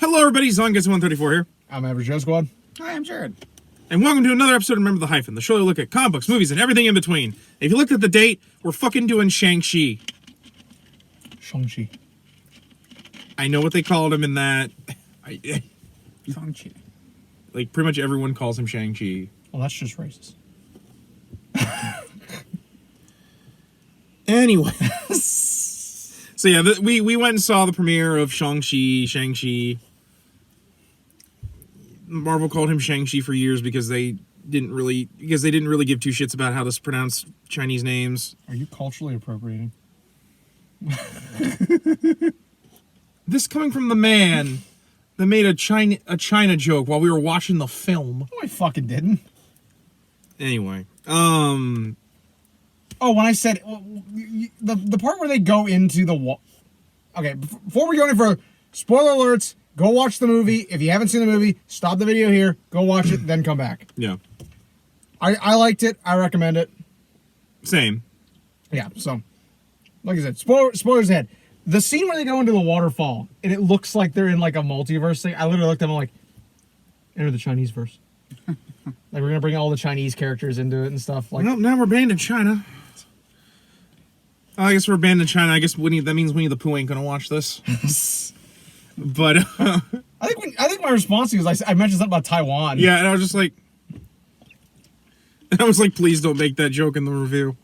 Hello, everybody. Zongus134 here. I'm Average Joe Squad. Hi, I'm Jared. And welcome to another episode of Remember the Hyphen, the show where we look at comic books, movies, and everything in between. If you looked at the date, we're fucking doing Shang-Chi. Shang-Chi. I know what they called him in that. Shang-Chi. Like, pretty much everyone calls him Shang-Chi. Well, that's just racist. Anyway. So yeah, we went and saw the premiere of Shang-Chi. Marvel called him Shang-Chi for years because they didn't really give two shits about how to pronounce Chinese names. Are you culturally appropriating? This coming from the man that made a China joke while we were watching the film. No, I fucking didn't. Anyway, Oh, when I said the part where they go into the okay, before we go any further, spoiler alerts. Go watch the movie. If you haven't seen the movie, stop the video here. Go watch it, then come back. Yeah. I liked it. I recommend it. Same. Yeah. So, like I said, spoilers ahead. The scene where they go into the waterfall and it looks like they're in like a multiverse thing. I literally looked at them like, enter the Chinese verse. Like we're gonna bring all the Chinese characters into it and stuff. Like, Nope, now we're banned in China. I guess we're banned in China. I guess that means Winnie the Pooh ain't gonna watch this. But I think my response to you was I mentioned something about Taiwan. yeah, and I was like, please don't make that joke in the review.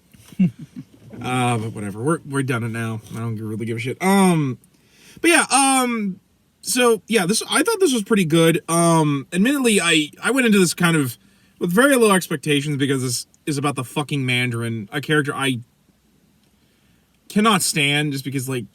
But whatever, we're done it now. I don't really give a shit. But yeah, so yeah, I thought this was pretty good. Admittedly, I went into this kind of with very low expectations because this is about the fucking Mandarin, a character I cannot stand just because, like,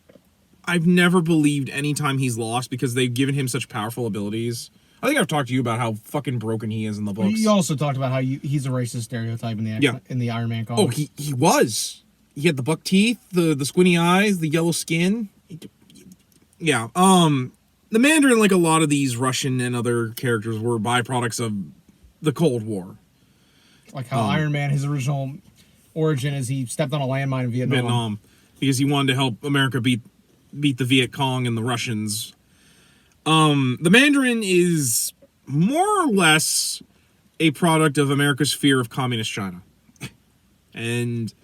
I've never believed any time he's lost because they've given him such powerful abilities. I think I've talked to you about how fucking broken he is in the books. You also talked about how he's a racist stereotype in the Iron Man comics. Oh, he was. He had the buck teeth, the squinty eyes, the yellow skin. Yeah. The Mandarin, like a lot of these Russian and other characters, were byproducts of the Cold War. Like how Iron Man, his original origin is he stepped on a landmine in Vietnam. Because he wanted to help America beat the Viet Cong and the Russians. The Mandarin is more or less a product of America's fear of communist China. And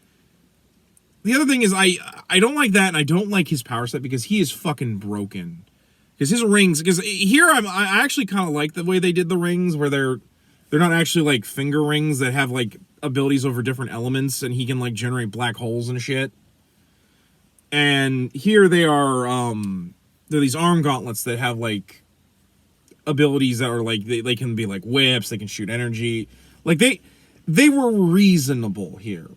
the other thing is I don't like that, and I don't like his power set because he is fucking broken. Because his rings, because here I actually kind of like the way they did the rings, where they're not actually like finger rings that have like abilities over different elements, and he can like generate black holes and shit. And here they are, they're these arm gauntlets that have, like, abilities that are, like, they can be, like, whips, they can shoot energy. Like, they were reasonable here.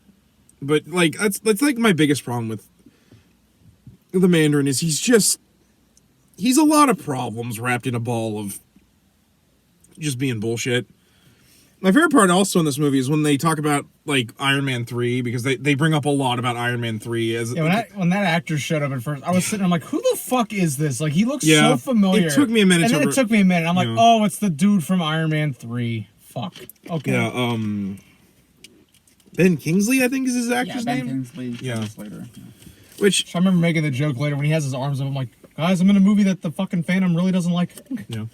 But, like, that's like, my biggest problem with the Mandarin is he's a lot of problems wrapped in a ball of just being bullshit. My favorite part also in this movie is when they talk about, like, Iron Man 3, because they bring up a lot about Iron Man 3. When that actor showed up at first, I was sitting there, I'm like, who the fuck is this? Like, he looks so familiar. It took me a minute. And then it took me a minute. I'm like, oh, it's the dude from Iron Man 3. Fuck. Okay. Yeah, Ben Kingsley, I think is his actor's Ben name? Kingsley. Yeah. Later. Which... So I remember making the joke later when he has his arms up. I'm like, guys, I'm in a movie that the fucking fandom really doesn't like. Yeah.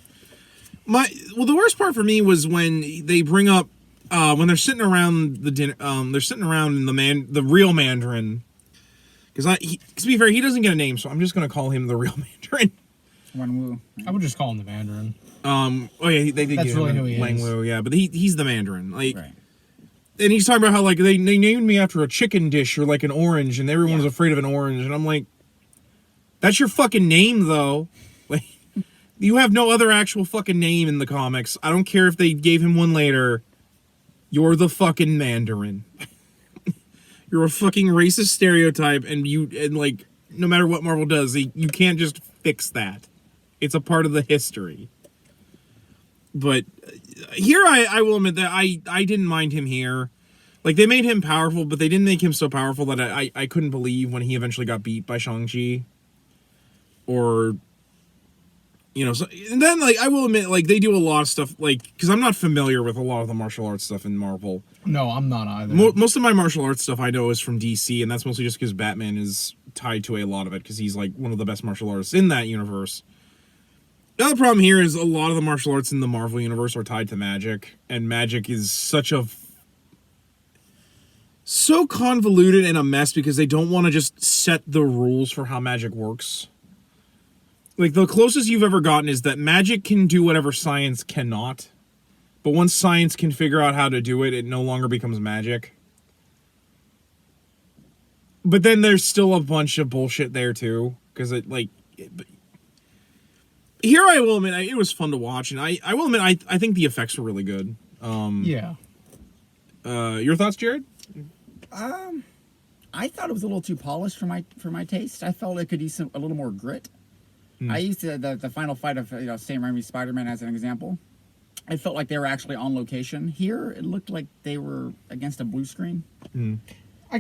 The worst part for me was when they bring up when they're sitting around the dinner. They're sitting around in the real Mandarin. Because to be fair, he doesn't get a name, so I'm just gonna call him the real Mandarin. Wan Wu. I would just call him the Mandarin. Oh yeah, they did That's give really him who he Wang is. Wu, yeah, but he's the Mandarin. Like, Right. and he's talking about how like they named me after a chicken dish or like an orange, and everyone's afraid of an orange, and I'm like, that's your fucking name though. Like, you have no other actual fucking name in the comics. I don't care if they gave him one later. You're the fucking Mandarin. You're a fucking racist stereotype, and like, no matter what Marvel does, you can't just fix that. It's a part of the history. But here I will admit that I didn't mind him here. Like, they made him powerful, but they didn't make him so powerful that I couldn't believe when he eventually got beat by Shang-Chi. Or... You know, so, and then, like, I will admit, like, they do a lot of stuff, like, because I'm not familiar with a lot of the martial arts stuff in Marvel. No, I'm not either. Most of my martial arts stuff I know is from DC, and that's mostly just because Batman is tied to a lot of it, because he's, like, one of the best martial artists in that universe. The other problem here is a lot of the martial arts in the Marvel universe are tied to magic, and magic is so convoluted and a mess because they don't want to just set the rules for how magic works. Like, the closest you've ever gotten is that magic can do whatever science cannot, but once science can figure out how to do it, it no longer becomes magic. But then there's still a bunch of bullshit there too, because here I will admit it was fun to watch, and I will admit I think the effects were really good. Yeah. Your thoughts, Jared? I thought it was a little too polished for my taste. I felt it could use a little more grit. I used the final fight of Sam Raimi's Spider-Man as an example. I felt like they were actually on location. Here, it looked like they were against a blue screen. I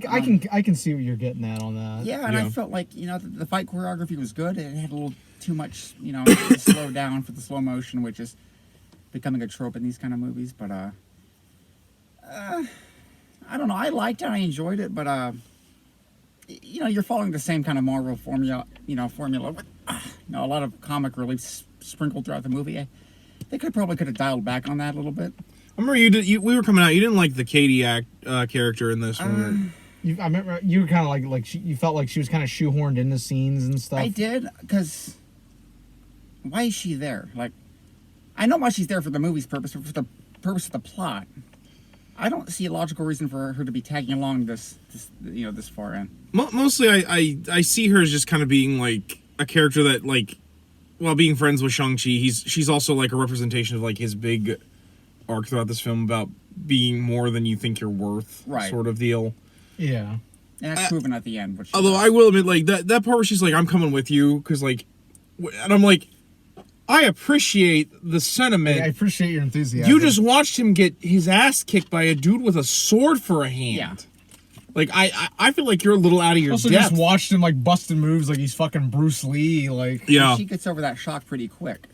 can see what you're getting at on that. Yeah, and Yeah. I felt like the fight choreography was good. It had a little too much slow down for the slow motion, which is becoming a trope in these kind of movies. But I don't know. I liked it. I enjoyed it, but you're following the same kind of Marvel formula. Formula with a lot of comic relief sprinkled throughout the movie. They could have dialed back on that a little bit. I remember we were coming out. You didn't like the Katie character in this one. I remember you were kind of you felt like she was kind of shoehorned into scenes and stuff. I did, because why is she there? Like, I know why she's there for the movie's purpose, but for the purpose of the plot, I don't see a logical reason for her to be tagging along this far in. Mostly, I see her as just kind of being like a character that, like, while being friends with Shang-Chi, she's also like a representation of like his big arc throughout this film about being more than you think you're worth, Right. sort of deal. Yeah. And that's proven at the end. Which Although I will admit, like, that part where she's like, I'm coming with you, because, like, and I'm like, I appreciate the sentiment. I appreciate your enthusiasm. You just watched him get his ass kicked by a dude with a sword for a hand. Yeah. Like, I feel like you're a little out of your also depth. just watched him like busting moves like he's fucking Bruce Lee. Like, Yeah. she gets over that shock pretty quick.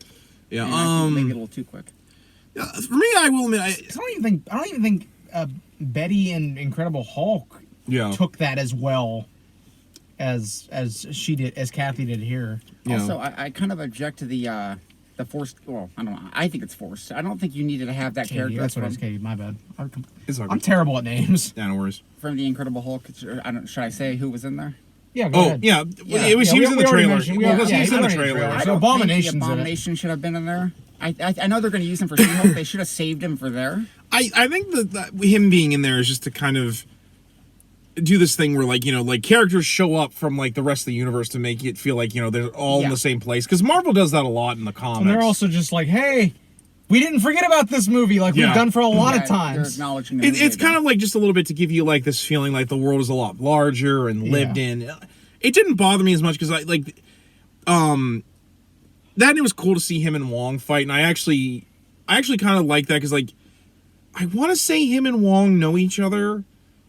Yeah. And I think maybe a little too quick. For me, I will admit, I don't even think Betty and Incredible Hulk yeah. took that as well as she did, as Kathy did here. Yeah. Also, I kind of object to the forced. Well, I don't know. I think it's forced. I don't think you needed to have that Katie, character. that's what it is, Katie. My bad. It's all I'm good. terrible at names. Yeah, no worries. From the Incredible Hulk. Should I say who was in there? Yeah, go ahead. Yeah. Yeah. He was in the we already trailer. mentioned- He was in the trailer. I So don't Abomination's think the in it. Abomination should have been in there. I know they're going to use him for She-Hulk. They should have saved him for there. I think that him being in there is just to kind of do this thing where, like, like characters show up from like the rest of the universe to make it feel like, they're all in Yeah. the same place. Because Marvel does that a lot in the comics. And they're also just like, hey, we didn't forget about this movie like Yeah. we've done for a lot Yeah, of They're times. acknowledging It's kind of like just a little bit to give you like this feeling like the world is a lot larger and lived in. It didn't bother me as much because that it was cool to see him and Wong fight, and I actually kind of like that because like I want to say him and Wong know each other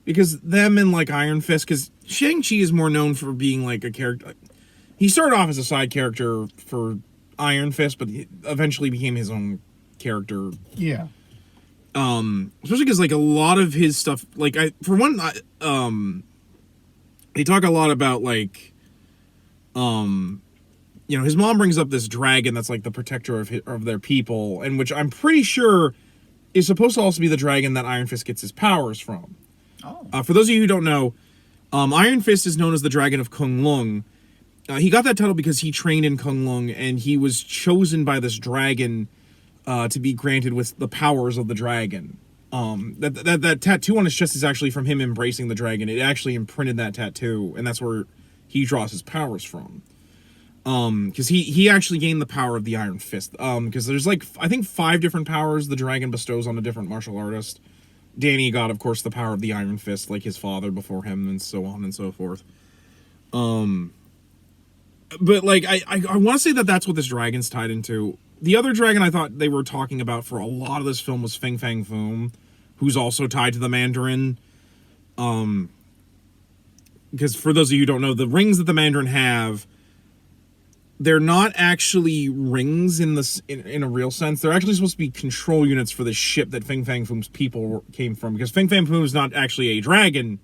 because them and like Iron Fist, because Shang-Chi is more known for being like a character. He started off as a side character for Iron Fist, but he eventually became his own character. Yeah. Especially because like a lot of his stuff, like they talk a lot about like his mom brings up this dragon that's like the protector of their people, and which I'm pretty sure is supposed to also be the dragon that Iron Fist gets his powers from. Oh. For those of you who don't know, Iron Fist is known as the Dragon of Kunlun. He got that title because he trained in Kunlun, and he was chosen by this dragon to be granted with the powers of the dragon. That tattoo on his chest is actually from him embracing the dragon. It actually imprinted that tattoo, and that's where he draws his powers from. Because he actually gained the power of the Iron Fist. Because there's like I think 5 different powers the dragon bestows on a different martial artist. Danny got, of course, the power of the Iron Fist, like his father before him, and so on and so forth. But like I want to say that that's what this dragon's tied into. The other dragon I thought they were talking about for a lot of this film was Fing Fang Foom, who's also tied to the Mandarin. Because for those of you who don't know, the rings that the Mandarin have, they're not actually rings in a real sense. They're actually supposed to be control units for the ship that Fing Fang Foom's people came from. Because Fing Fang Foom is not actually a dragon;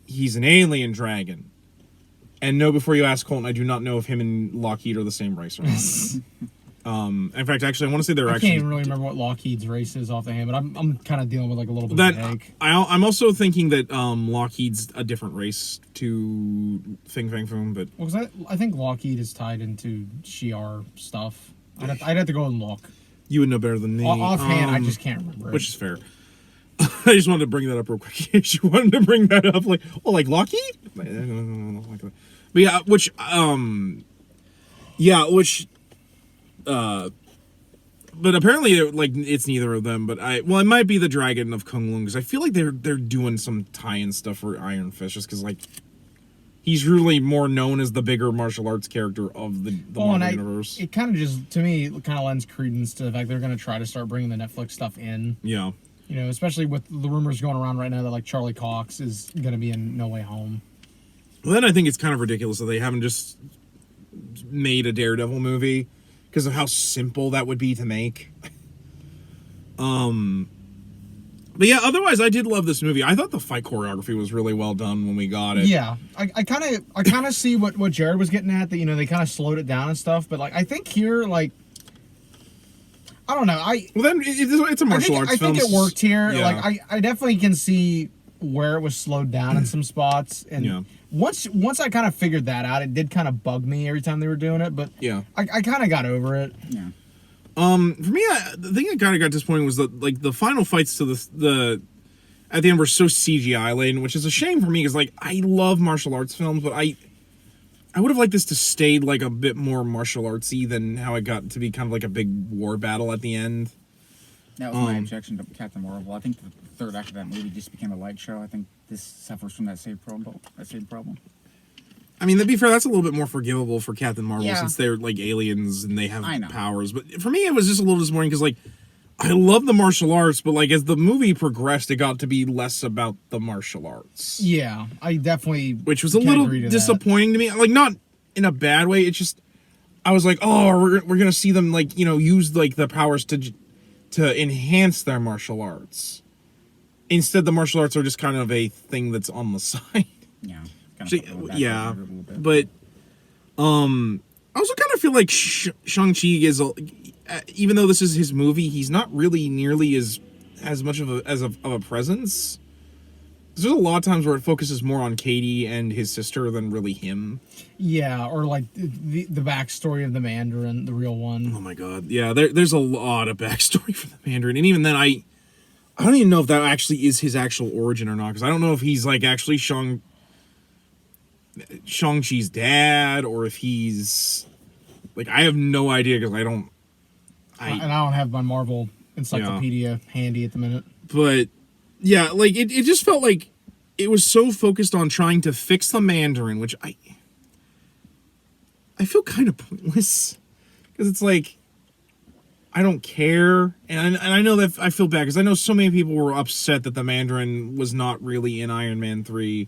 he's an alien dragon. And no, before you ask, Colton, I do not know if him and Lockheed are the same race or not. In fact, actually, I want to say they're I actually... can't even really remember what Lockheed's race is off the hand, but I'm kind of dealing with like a little bit That of a headache. I'm also thinking that Lockheed's a different race to Fing Fang Foom, but... Well, because I think Lockheed is tied into Shi'ar stuff. I'd have to go and look. You would know better than me. Offhand, I just can't remember. Which is fair. I just wanted to bring that up real quick. She wanted to bring that up, like, oh, like Lockheed? But yeah, but apparently, like, it's neither of them. But it might be the Dragon of Kunlun, because I feel like they're doing some tie-in stuff for Iron Fist, just because, like, he's really more known as the bigger martial arts character of the Marvel universe. It kind of just, to me, it kind of lends credence to the fact they're going to try to start bringing the Netflix stuff in. Yeah. You know, especially with the rumors going around right now that, like, Charlie Cox is going to be in No Way Home. Well, then I think it's kind of ridiculous that they haven't just made a Daredevil movie because of how simple that would be to make. But yeah, otherwise I did love this movie. I thought the fight choreography was really well done when we got it. Yeah, I kind of see what Jared was getting at, that, you know, they kind of slowed it down and stuff, but, like, I think here, like, I don't know, well, then it's a martial arts film. I think it worked here. Yeah. Like, I definitely can see where it was slowed down in some spots, and yeah. Once I kind of figured that out, it did kind of bug me every time they were doing it, but yeah, I kind of got over it. Yeah. For me, the thing that kind of got disappointing was that, like, the final fights to the at the end were so CGI laden, which is a shame for me because, like, I love martial arts films, but I would have liked this to stay, like, a bit more martial artsy than how it got to be kind of like a big war battle at the end. That was my objection to Captain Marvel. I think the third act of that movie just became a light show. I think this suffers from that same problem. I mean, to be fair, that's a little bit more forgivable for Captain Marvel Yeah. since they're, like, aliens and they have I know. powers. But for me, it was just a little disappointing because, like, I love the martial arts, but, like, as the movie progressed, it got to be less about the martial arts. Yeah, I definitely, Which was a little disappointing to me. Like, not in a bad way. It's just, I was like, oh, we're going to see them, like, you know, use, like, the powers to enhance their martial arts. Instead, the martial arts are just kind of a thing that's on the side. Yeah. Yeah, but I also kind of feel like Shang-Chi is, even though this is his movie, he's not really nearly as much of a presence. There's a lot of times where it focuses more on Katie and his sister than really him. Yeah, or like the backstory of the Mandarin, the real one. Oh my god, yeah, there's a lot of backstory for the Mandarin, and even then, I don't even know if that actually is his actual origin or not, because I don't know if he's, like, actually Shang-Chi's dad, or if he's, like, I have no idea because and I don't have my Marvel encyclopedia handy at the minute. But yeah, like, it just felt like it was so focused on trying to fix the Mandarin, which I feel kind of pointless because it's like, I don't care, and I know that I feel bad because I know so many people were upset that the Mandarin was not really in Iron Man 3.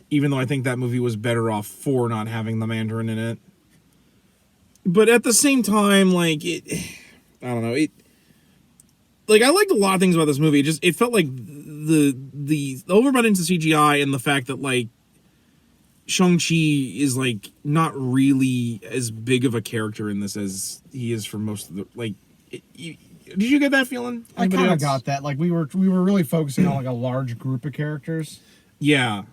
Even though I think that movie was better off for not having the Mandarin in it. But at the same time, like, I don't know, like, I liked a lot of things about this movie. It felt like the overabundance of CGI and the fact that, like, Shang-Chi is, like, not really as big of a character in this as he is for most of the, like, did you get that feeling? I kind of got that. Like, we were really focusing on, like, a large group of characters. Yeah.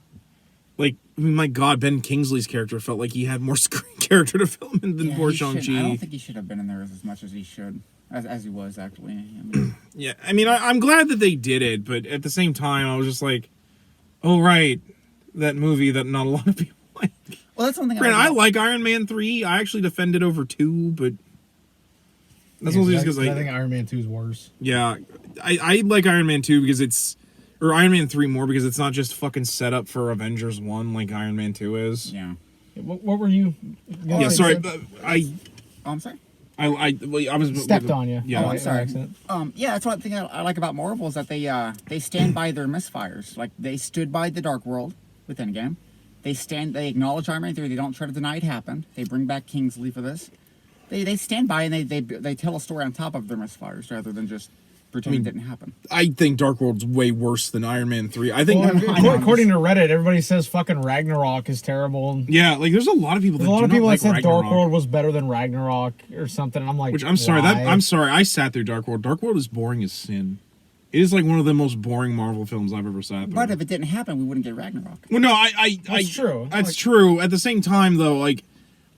Like, I mean, my God, Ben Kingsley's character felt like he had more screen character development than poor Shang-Chi. I don't think he should have been in there as much as he should, as he was, actually. I mean, yeah, I mean, I'm glad that they did it, but at the same time, I was just like, oh, right, that movie that not a lot of people like. Well, that's one thing. I like Iron Man 3. I actually defended over 2, but that's mostly just because I think Iron Man 2 is worse. Yeah, I like Iron Man 2 because or Iron Man 3 more because it's not just fucking set up for Avengers 1 like Iron Man 2 is. Yeah. What were you? Yeah, sorry. I'm sorry. I was stepped on you. Yeah. Oh, I'm sorry. Accident. Yeah, that's one thing I like about Marvel is that they stand by their misfires. Like, they stood by the Dark World with Endgame. They acknowledge Iron Man 3. They don't try to deny it happened. They bring back Kingsley for this. They stand by and they tell a story on top of their misfires rather than just pretending it didn't happen. I think Dark World's way worse than Iron Man 3. I think. Well, according to Reddit, everybody says fucking Ragnarok is terrible. Yeah, like there's a lot of people that said Ragnarok. Dark World was better than Ragnarok or something. I'm like, which I'm sorry. why? I'm sorry. I sat through Dark World. Dark World is boring as sin. It is like one of the most boring Marvel films I've ever sat through. But if it didn't happen, we wouldn't get Ragnarok. Well, no, That's true. That's true. At the same time, though, like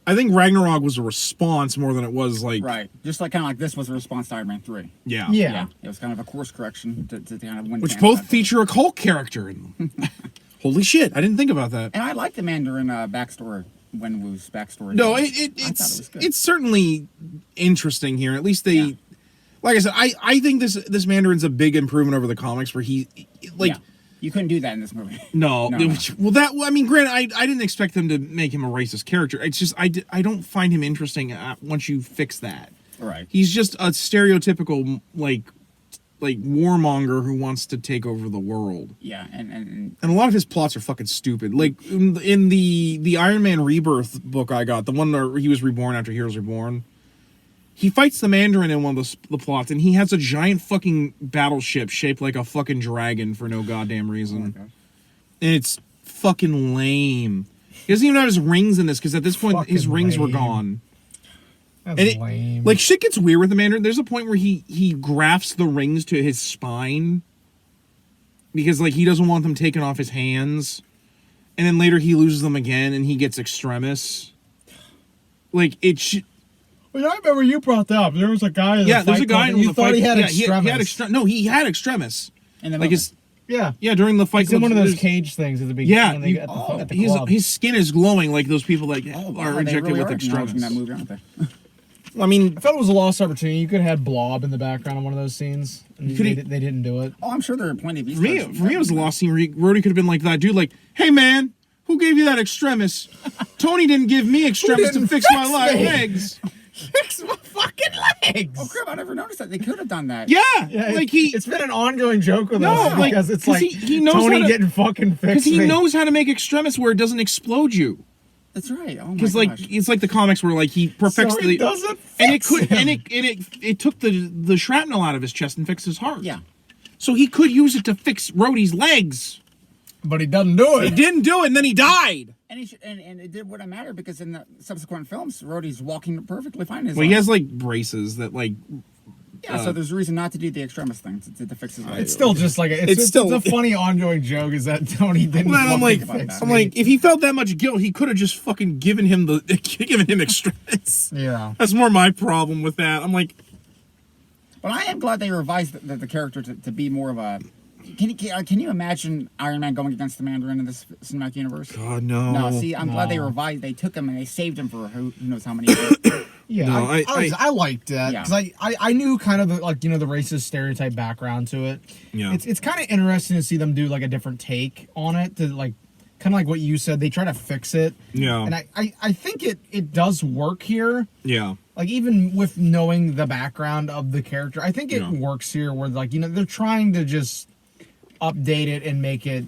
I think Ragnarok was a response more than it was like Right. Just like kind of like this was a response to Iron Man 3. Yeah. Yeah. It was kind of a course correction to kind of win. Which fans both back. feature a cult character in them. Holy shit! I didn't think about that. And I like the Mandarin backstory, Wenwu's backstory. No, I thought it was good. it's certainly interesting here. At least they, Yeah. like I said, I think this Mandarin's a big improvement over the comics where he like. Yeah. You couldn't do that in this movie. No, No. I mean, granted, I didn't expect them to make him a racist character. It's just I don't find him interesting once you fix that. Right. He's just a stereotypical like warmonger who wants to take over the world. Yeah, and And a lot of his plots are fucking stupid. Like in the Iron Man Rebirth book I got, the one where he was reborn after Heroes Reborn. He fights the Mandarin in one of the plots, and he has a giant fucking battleship shaped like a fucking dragon for no goddamn reason. gosh. And it's fucking lame. He doesn't even have his rings in this, because at this point, his Fucking rings were lame. gone. That's And lame. like, shit gets weird with the Mandarin. There's a point where he grafts the rings to his spine, because, like, he doesn't want them taken off his hands. And then later he loses them again, and he gets Extremis. Like, Well, I remember you brought that up. There was a guy in the there's a guy in you the thought fight. he had yeah, Extremis. he had Extremis. And then Like his Yeah. during the fight. He's in club, one of those there's- cage things at the beginning. Yeah, when they you- get at the his club. his skin is glowing like those people that wow, are they injected really with are acknowledging Extremis. that movie, aren't they? I mean, I felt it was a lost opportunity. You could have had Blob in the background of one of those scenes. And Could he- they didn't do it. Oh, I'm sure there are plenty of for me, it was a lost scene where Rhodey could have been like that dude, like, "Hey man, who gave you that Extremis? Tony didn't give me Extremis to didn't fix fix my me?" legs." Fix my fucking legs. Oh crap! I never noticed that. They could have done that. Yeah, Yeah, like it's been an ongoing joke with No, us like, because it's 'cause like he knows Tony how to- didn't fucking fix because he me. knows how to make Extremis where it doesn't explode you. That's right. Oh my Because like gosh. it's like the comics where like he perfects So he the doesn't and it fix could him. and it took the shrapnel out of his chest and fixed his heart. Yeah. So he could use it to fix Rhodey's legs. But he doesn't do He it. didn't do it, and then he died. And and it did wouldn't matter because in the subsequent films, Rhodey's walking perfectly fine. In his Well, he life. has like braces that like Yeah, so there's a reason not to do the Extremis thing to fix his leg. It's still just like it's still- a funny ongoing joke. Is that Tony didn't? Well, I'm like, fucking fix I'm me. like, if he felt that much guilt, he could have just fucking given him Extremis. yeah. That's more my problem with that. I'm like, But I am glad they revised the character to be more of a. Can you imagine Iron Man going against the Mandarin in this cinematic universe? oh no, No, see, I'm glad they No. revised. They took him and they saved him for who knows how many years. Yeah, No, I liked that Yeah. because I knew kind of the, like, you know, the racist stereotype background to it. Yeah. It's kind of interesting to see them do like a different take on it, to like kind of like what you said. They try to fix it. Yeah. And I think it does work here. yeah, Like, even with knowing the background of the character, I think it Yeah. works here. Where, like, you know, they're trying to just update it and make it.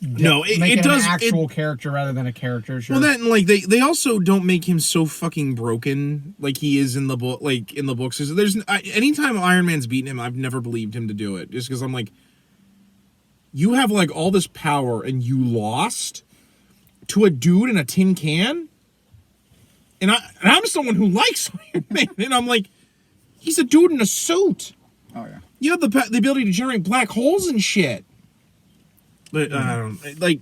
No, it make does- an actual character rather than a caricature. Well, that and like they also don't make him so fucking broken like he is in the book. Like in the books, anytime Iron Man's beaten him, I've never believed him to do it. Just because I'm like, you have like all this power and you lost to a dude in a tin can, and I'm someone who likes Iron Man, and I'm like, he's a dude in a suit. Oh yeah. You have the ability to generate black holes and shit. But I don't like.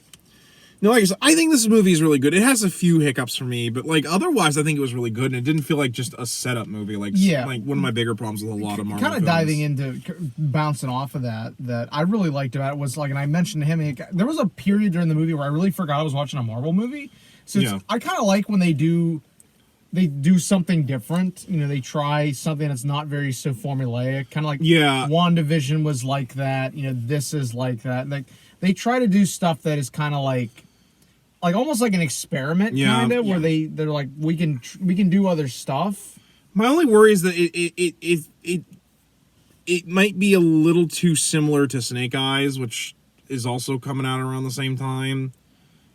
No, like I said, I think this movie is really good. It has a few hiccups for me, but like otherwise, I think it was really good, and it didn't feel like just a setup movie. Like Yeah. like one of my bigger problems with a lot of Marvel kind of films. diving into bouncing off of that I really liked about it was like, and I mentioned to him, there was a period during the movie where I really forgot I was watching a Marvel movie. So Yeah. I kind of like when they do something different. You know, they try something that's not very so formulaic. Kind of like Yeah. WandaVision was like that. You know, this is like that. Like they try to do stuff that is kind of like almost like an experiment, Yeah. kind of, where they're like, we can do other stuff. My only worry is that it might be a little too similar to Snake Eyes, which is also coming out around the same time.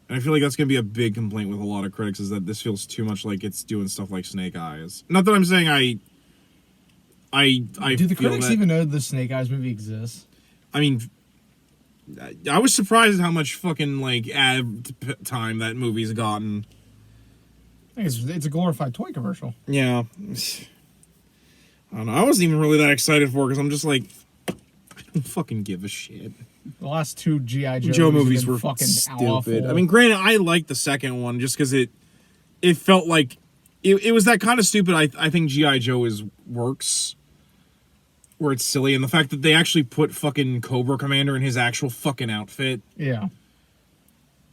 And I feel like that's going to be a big complaint with a lot of critics, is that this feels too much like it's doing stuff like Snake Eyes. Not that I'm saying I Do the feel critics that, even know the Snake Eyes movie exists? I mean, I was surprised at how much fucking like ad time that movie's gotten. I think it's a glorified toy commercial. Yeah. I don't know. I wasn't even really that excited for it because I'm just like, I don't fucking give a shit. The last two G.I. Joe movies have been were fucking stupid. awful. I mean, granted, I liked the second one just because it felt like it was that kind of stupid. I think G.I. Joe works where it's silly, and the fact that they actually put fucking Cobra Commander in his actual fucking outfit. Yeah.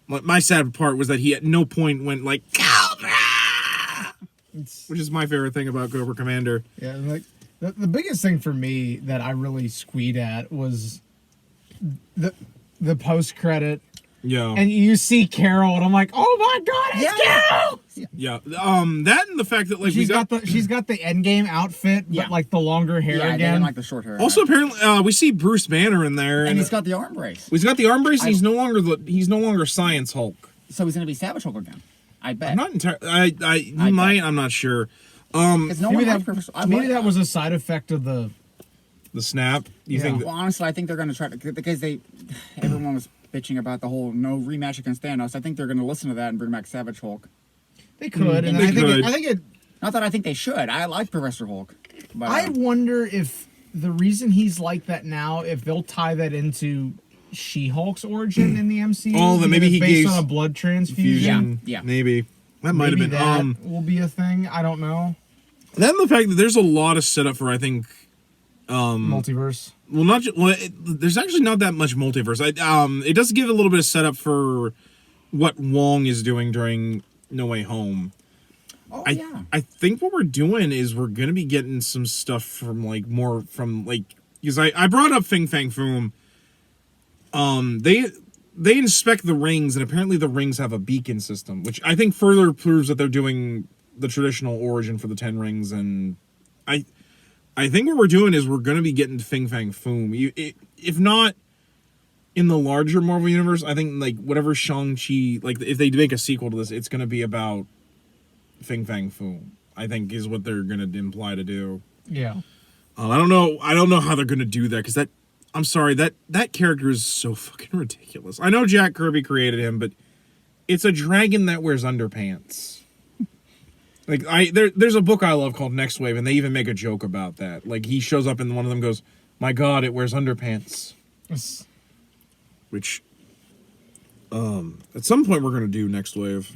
My sad part was that he at no point went like Cobra, which is my favorite thing about Cobra Commander. Yeah, like the biggest thing for me that I really squeed at was the post credit, Yeah. and you see Carol, and I'm like, oh my god, it's Carol! Yeah. That and the fact that like She's got the Endgame outfit, Yeah. but like the longer hair Yeah, I again. didn't like the short hair. also apparently we see Bruce Banner in there, and he's got the arm brace, he's got the arm brace. And he's no longer Science Hulk. so he's gonna be Savage Hulk again. I bet. I'm not entirely. He might. I'm not sure. 'Cause no Maybe one liked Professor. that was a side effect of the. The snap. You Yeah. think? Well, honestly, I think they're gonna try to, because everyone was bitching about the whole no rematch against Thanos. I think they're gonna listen to that and bring back Savage Hulk. They could, and They I think could. I think it. Not that I think they should. I like Professor Hulk. But, I wonder if the reason he's like that now, if they'll tie that into She-Hulk's origin in the MCU. Oh, then maybe because he it's based gave on a blood transfusion. Yeah. Maybe that might have Maybe been. that will be a thing. I don't know. Then the fact that there's a lot of setup for, I think. Multiverse. Well, not just, well. There's actually not that much multiverse. It does give a little bit of setup for what Wong is doing during No Way Home. Oh, I I think what we're doing is we're gonna be getting some stuff from like more from like, because I brought up Fing Fang Foom. They inspect the rings, and apparently the rings have a beacon system, which I think further proves that they're doing the traditional origin for the 10 rings. And I think what we're doing is we're gonna be getting Fing Fang Foom. If not in the larger Marvel universe, I think like whatever Shang-Chi, like if they make a sequel to this, it's gonna be about Fing Fang Foom, I think, is what they're gonna imply to do. Yeah. I don't know how they're gonna do that, because I'm sorry, that character is so fucking ridiculous. I know Jack Kirby created him, but it's a dragon that wears underpants. Like there's a book I love called Next Wave, and they even make a joke about that. Like he shows up and one of them goes, "My God, it wears underpants." Which at some point we're gonna do Next Wave.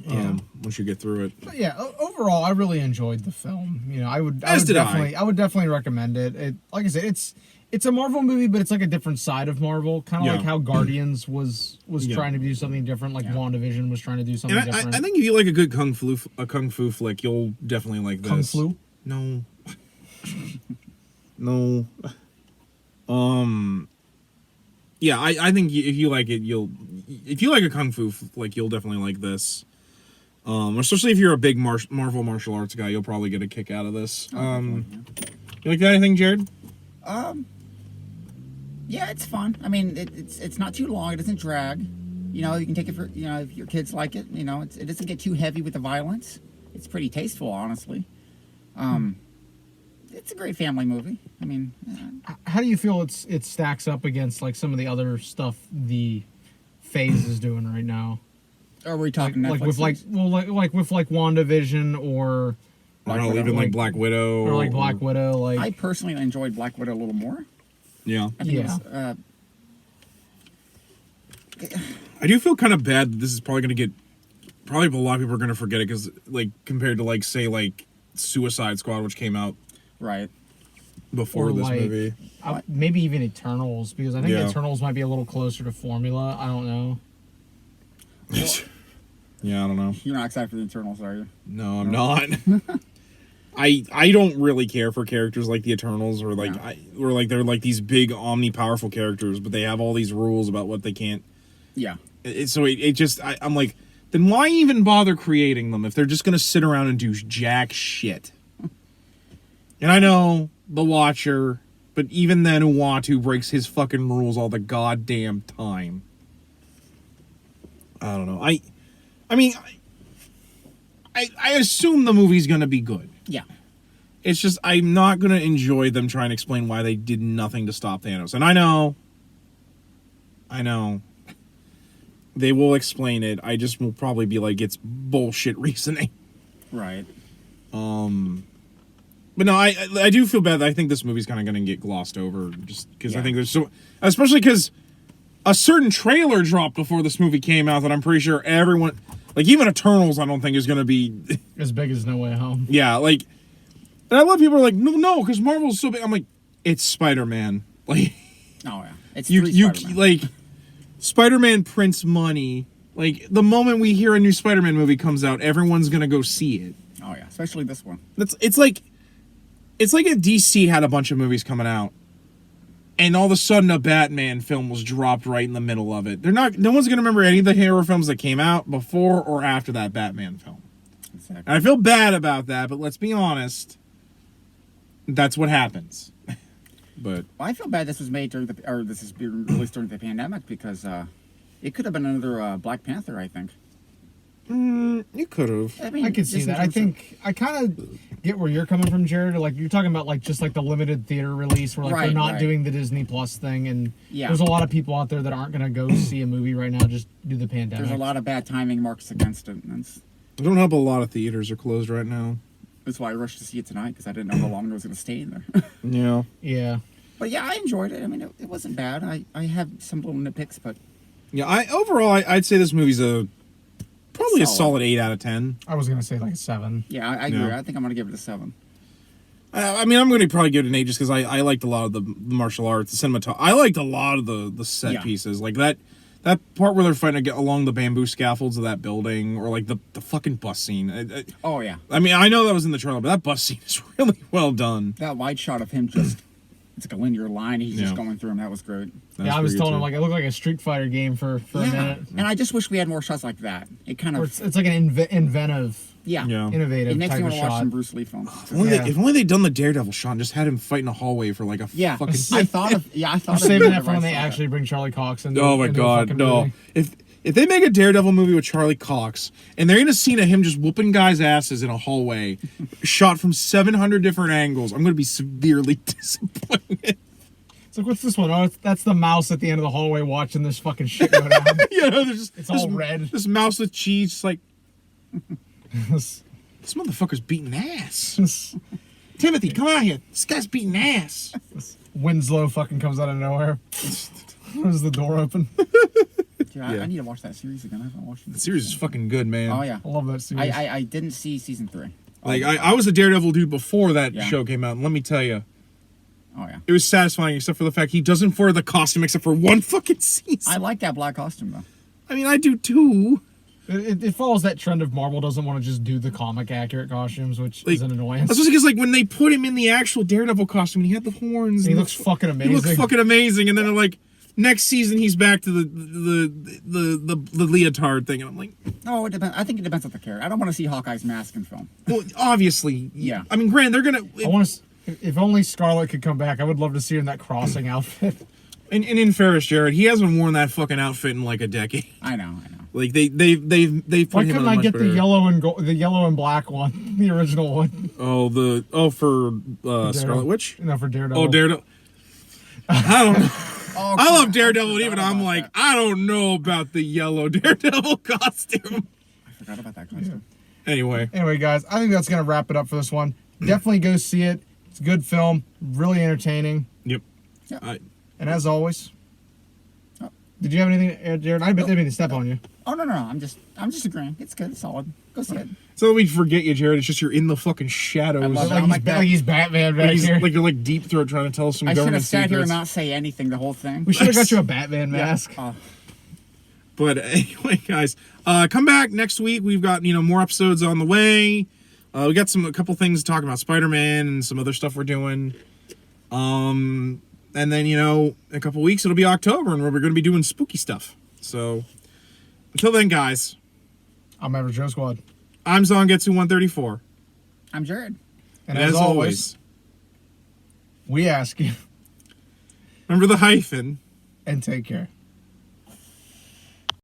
Once you get through it. But yeah, overall, I really enjoyed the film. You know, I would did definitely recommend it. It, like I said, it's a Marvel movie, but it's like a different side of Marvel, kind of like how Guardians was trying to do something different, like WandaVision was trying to do something different. I think if you like a good kung fu flick, you'll definitely like this. Kung Flu? No. No. Yeah, I think if you like it, if you like a kung fu flick, you'll definitely like this. Especially if you're a big Marvel martial arts guy, you'll probably get a kick out of this. You like that, anything, Jared? Yeah, it's fun. I mean, it's not too long. It doesn't drag. You know, you can take it for, you know, if your kids like it. You know, it doesn't get too heavy with the violence. It's pretty tasteful, honestly. It's a great family movie. I mean, how do you feel it stacks up against like some of the other stuff the Phase is doing right now? are we talking like Netflix with like series? like with like WandaVision or I don't know, Widow. even like Black Widow. or like Black Widow, like I personally enjoyed Black Widow a little more. Yeah. I think Yeah. it was, I do feel kind of bad that this is probably going to get... Probably a lot of people are going to forget it, because, like, compared to, like, say, like, Suicide Squad, which came out right. before Or this like- movie. maybe even Eternals, because I think Yeah. Eternals might be a little closer to formula. I don't know. Yeah, I don't know. You're not excited for the Eternals, are you? No, I'm not. I don't really care for characters like the Eternals, or like they're like these big powerful characters, but they have all these rules about what they can't. Yeah. I'm like, then why even bother creating them if they're just gonna sit around and do jack shit? And I know the Watcher, but even then, Uatu breaks his fucking rules all the goddamn time. I don't know. I mean, I assume the movie's gonna be good. Yeah. It's just I'm not gonna enjoy them trying to explain why they did nothing to stop Thanos. And I know, they will explain it. I just will probably be like, it's bullshit reasoning. Right. But no, I do feel bad that I think this movie's kind of going to get glossed over just because I Yeah. think there's so, especially because a certain trailer dropped before this movie came out that I'm pretty sure everyone, like even Eternals, I don't think is going to be As big as No Way Home. yeah, like, and I love people are like, no, because Marvel's so big. I'm like, it's Spider-Man. Like, Oh yeah. It's you Spider-Man. like, Spider-Man prints money. Like the moment we hear a new Spider-Man movie comes out, everyone's gonna go see it. Oh yeah, especially this one. It's like if DC had a bunch of movies coming out, and all of a sudden a Batman film was dropped right in the middle of it. No one's gonna remember any of the hero films that came out before or after that Batman film. Exactly. And I feel bad about that, but let's be honest, that's what happens. But Well, I feel bad this was made during this is being released during the pandemic because it could have been another Black Panther. I think. you could have. I mean, I could see just in that. I terms of- think I kind of get where you're coming from, Jared. Like you're talking about like just like the limited theater release where like they're Right, not right. doing the Disney Plus thing, and Yeah. there's a lot of people out there that aren't gonna go see a movie right now just due to the pandemic. There's a lot of bad timing marks against it, and I don't help a lot of theaters are closed right now. that's why I rushed to see it tonight because I didn't know how long I was going to stay in there. Yeah. Yeah. But yeah, I enjoyed it. I mean, it wasn't bad. I have some little nitpicks, but Yeah, I'd say this movie's probably a Solid. solid 8 out of 10. I was gonna say like a 7. yeah, I agree. Yeah. I think I'm going to give it a 7. I mean, I'm going to probably give it an 8 just because I liked a lot of the martial arts, the cinematography. I liked a lot of the set Yeah. pieces. Like that part where they're fighting to get along the bamboo scaffolds of that building, or like the fucking bus scene. Oh yeah, I mean, I know that was in the trailer, but that bus scene is really well done. that wide shot of him just. It's like a linear line. He's just Yeah. going through him. That was great. That Yeah, I was pretty telling good, him too. like it looked like a Street Fighter game for a minute. And I just wish we had more shots like that. It kind Or of it's like an inventive, yeah. Yeah. innovative It makes type me of want to watch shot. some Bruce Lee films. If only they'd done the Daredevil shot and just had him fight in a hallway for like a Yeah, fucking. I thought of I'm it saving that whenever for when I they saw that. actually bring Charlie Cox into Oh my into a god, fucking no! movie. If they make a Daredevil movie with Charlie Cox and they're in a scene of him just whooping guys' asses in a hallway, shot from 700 different angles, I'm going to be severely disappointed. It's like, what's this one? Oh, that's the mouse at the end of the hallway watching this fucking shit go down. You know, there's just It's all red. This mouse with cheese, just like this motherfucker's beating ass. Timothy, come out here. This guy's beating ass. Winslow fucking comes out of nowhere. There's the door open. Dude, I Yeah. need to watch that series again. I haven't watched it. The series is fucking good, man. Oh yeah, I love that series. I didn't see season 3. Like I was a Daredevil dude before that Yeah. show came out, and let me tell you, Oh yeah, it was satisfying, except for the fact he doesn't wear the costume except for one fucking season. I like that black costume though. I mean, I do too. It follows that trend of Marvel doesn't want to just do the comic accurate costumes, which Like, is an annoyance. Especially because, like, when they put him in the actual Daredevil costume and he had the horns, He and looks fucking He looks amazing. fucking amazing, and then they're like, next season he's back to the leotard thing, and I'm like, No, it depends. I think it depends on the character. I don't want to see Hawkeye's mask in film. well, obviously, Yeah. I mean, granted, they're gonna. I want to. If only Scarlet could come back, I would love to see her in that crossing outfit. And in fairness, Jared, he hasn't worn that fucking outfit in like a decade. I know. Like they put Why him couldn't in a I much get the better- yellow and the yellow and black one, the original one? for Scarlet Witch. No, for Daredevil. Oh, Daredevil. I don't know. Oh, I love I Daredevil, and forgot even I'm about like, that. I don't know about the yellow Daredevil costume. I forgot about that costume. Anyway, Anyway, guys, I think that's gonna wrap it up for this one. Definitely go see it. It's a good film, really entertaining, yep. Yeah. and as always. Oh. Did you have anything, to add, Jared? I didn't mean to step on you. Oh no, I'm just agreeing. It's good. It's solid. Go see it. So that we forget you, Jared. It's just you're in the fucking shadows. I love Like I'm he's, like that. like he's Batman back Like, here. like you're like deep throat trying to tell us some I should government have sat here and secrets. not say anything the whole thing. We should have got you a Batman mask. But anyway, guys, come back next week. We've got more episodes on the way. We got a couple things to talk about Spider-Man and some other stuff we're doing. And then in a couple weeks it'll be October and we're going to be doing spooky stuff. So until then, guys, I'm Average Joe Squad. I'm Zongetsu 134. I'm Jared. And as always, we ask you, remember the hyphen. and take care.